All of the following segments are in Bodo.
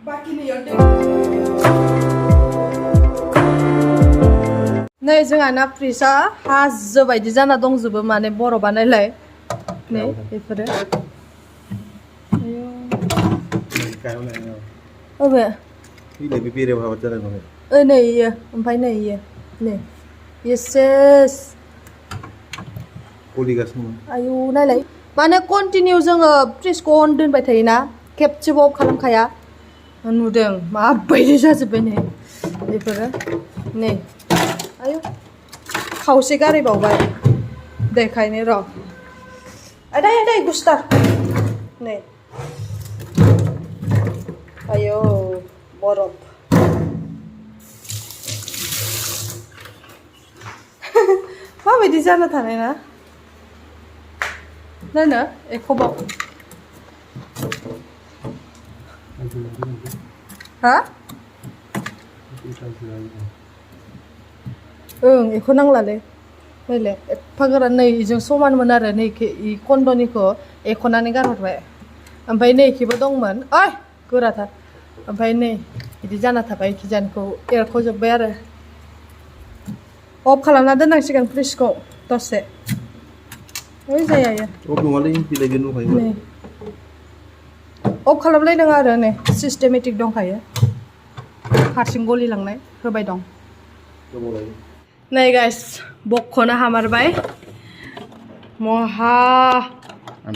नै जोंहाना फ्रिजआ हाजो बायदि जाना दंजोबो माने बरफा नायलाय नै बेफोरो अबे Ini bibir yang awak jalan mana? नै इयो ओमफ्राय नै इयो नै येसेस Poligas semua. आयु नायलाय माने कन्टिनिउ जोङो फ्रिजखौ अन दोनबाय थायोना खेबसेबो अफ खालामखाया नुदों माबायदि जाजोब्बाय नै बेफोरो नै आयु खावसे गारैबावबाय देखायनो र' आदै आदै गुस्टार नै आयौ बरफ माबायदि जाना थानाय ना नायनो एखबाव हा ओं एखौ नांलालै नायलाय एफा गोरान नै इजों समानमोन आरो नै इ कन्दनिखौ एख'नानै गारहरबाय ओमफ्राय नै इखिबो दंमोन ओइ गोराथार ओमफ्राय नै बिदि जाना थाबाय इखिजानखौ एरख'जोब्बाय आरो अफ खालामना दोननांसिगोन फ्रिजखौ दसे ओइ जाया इयो Oh, kemarin pilih jenuh kayak नै अफ खालामलायनाङा आरो नै सिस्टेमेटिक दंखायो हारसिं गलिलांनाय होबाय दं नै गाइस बख'नो हामारबाय महा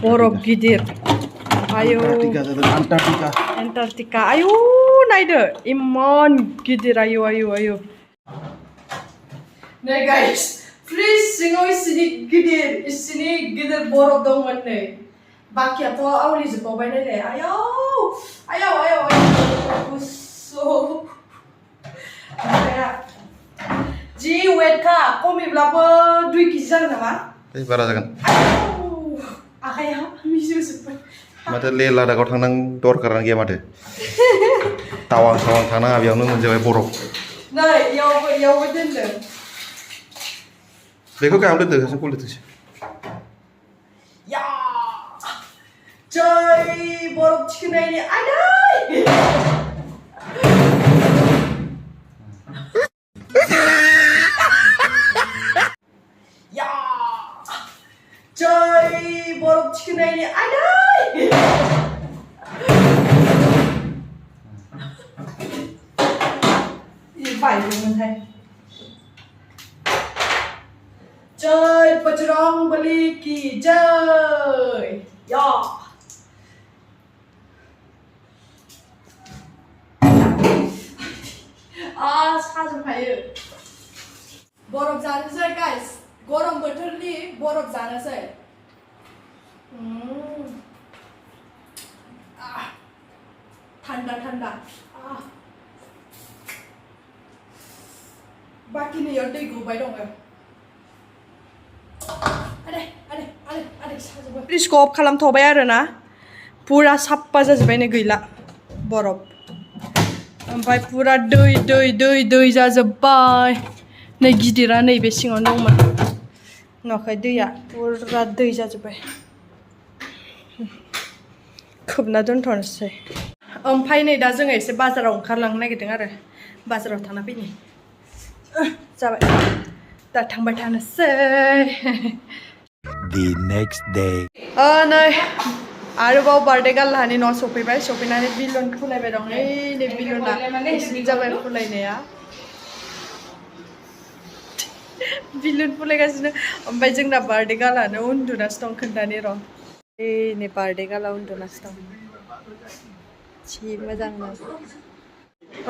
बरफ गिदिर आयु एन्टार्कटिका आयु नायदो इमान गिदिर आयु आयु आयु नै गाइस फ्रिज सिङाव इसिनि गिदिर बरफ दंमोन नै बाखियाथ' आवलिजोबबावबाय नायलाय आयौ आयौ आयौ गुसु आखाया जि वेटखा खमैब्लाबो 2 केजि जागोन नामा बारा जागोन आखाया मिजोजोब्बाय माथो ले लादाखाव थांनां दरखारानो गैया माथो टावां थांनाङा बेयावनो मोनजोबबाय बरफ नै इयावबो दोनदों बेखौ गाहाम दोनदो हारसिं खुलिथोंसै या जय बरफ थिखोनायनि आदै या जय बरफ थिखोनायनि आदै बायदोंमोनहाय जय बजरंगबली की जय या साजोबखायो बरफ जानोसै गाइस गरम बोथोरनि बरफ जानोसै थान्दा बाखि नैयाव दै गबाय दङ फ्रिजखौ अफ खालामथ'बाय आरोना पुरा साफा जाजोब्बाय नै गैला बरफ ओमफ्राय पुरा दै जाजोब्बाय नै गिदिरा नैबे सिङावनो दंमोन नुवाखै दैया पुरा दै जाजोब्बाय खोबना दोनथ'नोसै ओमफ्राय नै दा जोङो एसे बाजाराव ओंखारलांनो नागिरदों आरो बाजाराव थांना फैनि जाबाय दा थांबाय थानोसै The next day. नै आरोबाव बार्थडे गालाहानि न'आव सफैनानै बिलुन फुलायबाय दं नै बिलुना एसे जाबाय फुलायनाया बिलुन फुलायगासिनो ओमफ्राय जोंना बार्थडे गालानो उन्दुनासो दं खोन्थानि र' नै बार्थडे गाला उन्दुनासो दं जि मोजांनो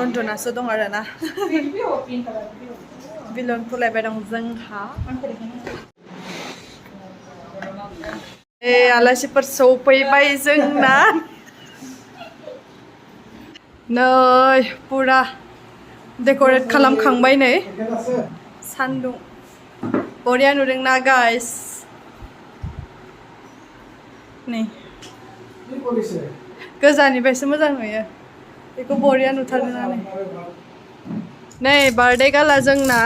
उन्दुनासो दं आरोना बिलुन फुलायबाय दं जोंहा आलासिफोर सौफैबाय जोंना नै पुरा डेक'रेट खालामखांबाय नै सान्दुं बरिया नुदोंना गाइस नै गोजाननिफ्रायसो मोजां नुयो बेखौ बरिया नुथारदों नै बार्थडे गाला जोंना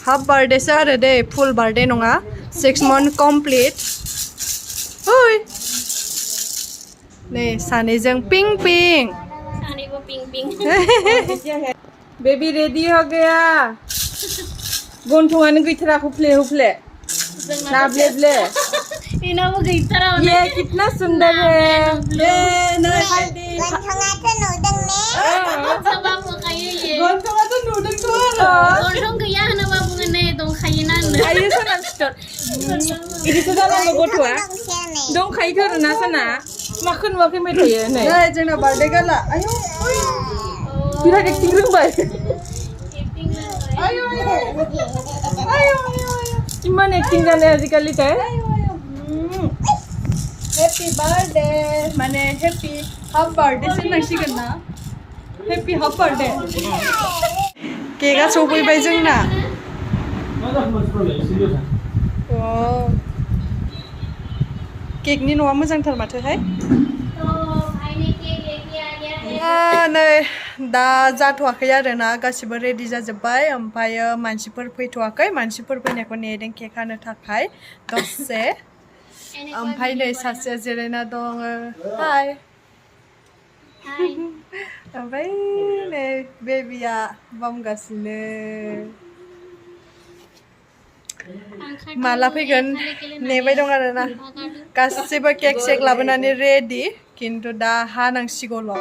हाफ बार्थडेसो आरो दे फुल बार्थडे नङा 6 month कमप्लिट ओइ नै सानैजों pink pink pink baby ready हो गया गन्थंआनो गैथारा हुफ्ले हुफ्ले नाब्ले ब्ले इनाबो गैथारा ये कितना सुंदर है ये नहीं साबाबो खायो ये गन्थंआथ' नुदोंथ' गन्थं गैया होनोबा बुङो नै दंखायोना होनो आयो सना सिथर इदिसो जालाङो गथ'आ दंखायोथ' आरोना सना माखौ नुवाखै माय थायो नै जोंना बार्थडे गाला आयौ बिराद एक्टिं रोंबाय आयौ आयौ इमान एक्टिं जानाय आजिखालि थाय हेपी बार्थडे माने हेपी हाफ बार्थडे होननांसिगोन ना हेपी हाफ बार्थडे केकआ सफैबाय जोंना केकनि न'आ मोजांथार माथोहाय नै दा जाथ'वाखै आरोना गासिबो रेडि जाजोब्बाय ओमफ्रायो मानसिफोर फैथ'वाखै मानसिफोर फैनायखौ नेदों केक हानो थाखाय दसे ओमफ्राय नै सासेया जिरायना दङ हाय ओमफ्राय नै बेबिया बामगासिनो माला फैगोन नेबाय दं आरोना गासिबो केक सेक लाबोनानै रेडि खिन्थु दा हानांसिगौल'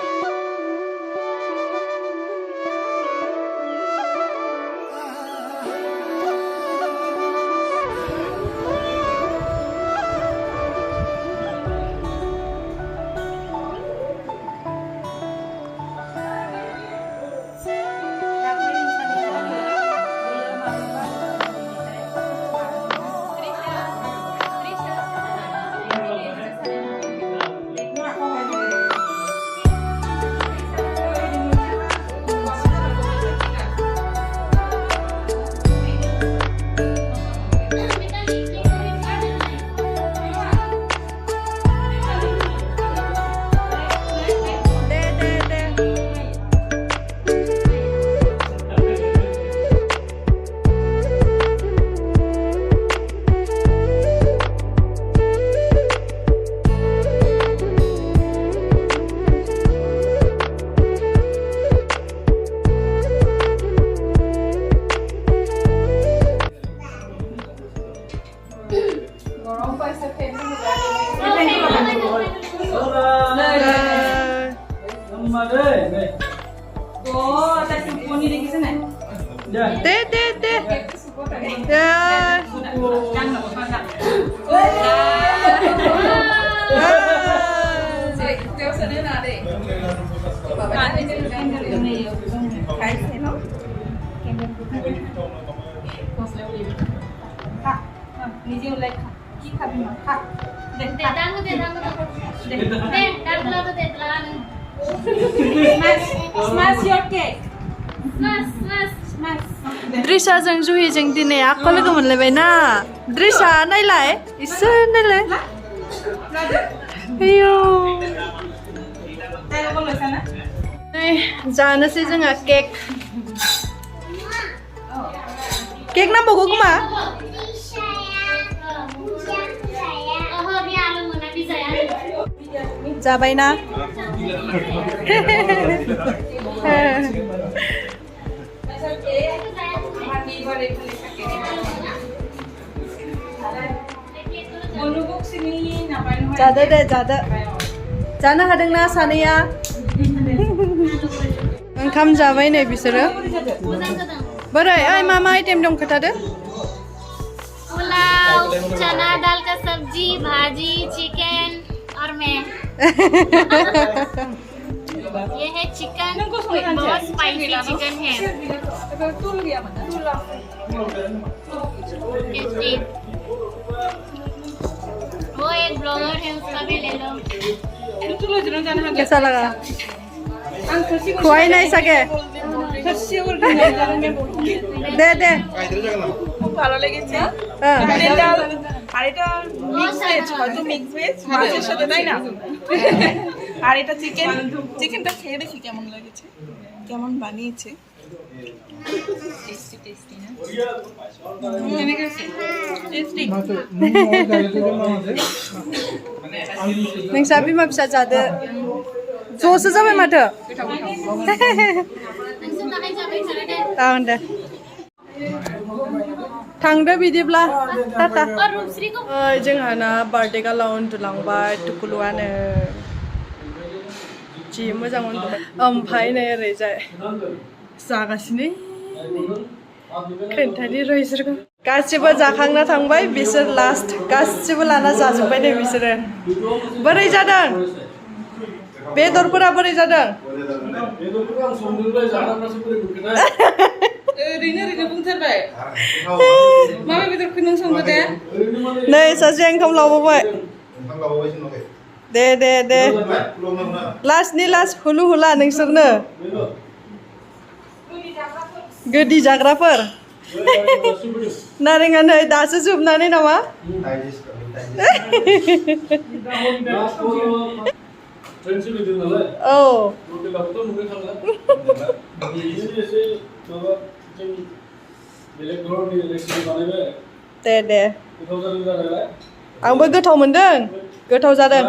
Drisha जों जुहि जों दिनै आख लोगो मोनलायबाय ना Drisha नायलाय इसोर नायलाय आयौ जानोसै जोंहा केक केक नांबावगौ खोमा जाबाय ना जादो दे जादो जानो हादोंना सानैया ओंखाम जाबाय नै बिसोरो बोरै ओइ मा मा आइटेम दं खोथादो पुलाव चना दाल का सब्जी भाजी चिकन और मैं ये है चिकन बहुत स्पाइसी चिकन है वो एक ब्लॉगर है उसका भी ले लो कैसा लगा खुआई नहीं सके दे दे ভালো লেগেছে ডাল আর এটা মিক্স ভেজ হয়তো মিক্স ভেজ মাছের সাথে তাই না আর এটা চিকেনটা খেয়ে দেখি কেমন লেগেছে কেমন বানিয়েছে টেস্টি টেস্টি না টেস্টি नोंसा बिमा फिसा जादो ज'सो जाबाय माथो नोंसोर दाहाय जाबाय थादो दे जागोन दे थांदो बिदिब्ला टाटा रुपस्रिखौ जोंहाना बार्थडे गालाव उन्दुलांबाय टुकुलुआनो जि मोजां उन्दुबाय ओमफ्राय नै ओरैजाय जागासिनो खोन्थानि र' इसोरखौ गासिबो जाखांना थांबाय बिसोर लास्ट गासिबो लाना जाजोब्बाय दे बिसोरो बोरै जादों बेदरफोरा बोरै जादों ओरैनो बुंथारबाय माबे बेदरखौ नों संदो दे नै सासे ओंखाम लाबावबाय दे दे दे लास्टनि लास्ट हुलु हुला नोंसोरनो गोदै जाग्राफोर नारेंआ नै दासो जोबनानै नामा औ दे दे आंबो गोथाव मोनदों गोथाव जादों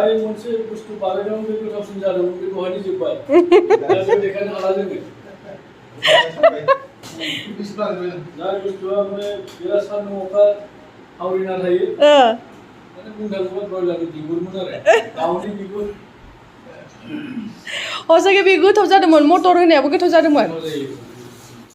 हसाके बे गोथाव जादोंमोन मटर होनायाबो गोथाव जादोंमोन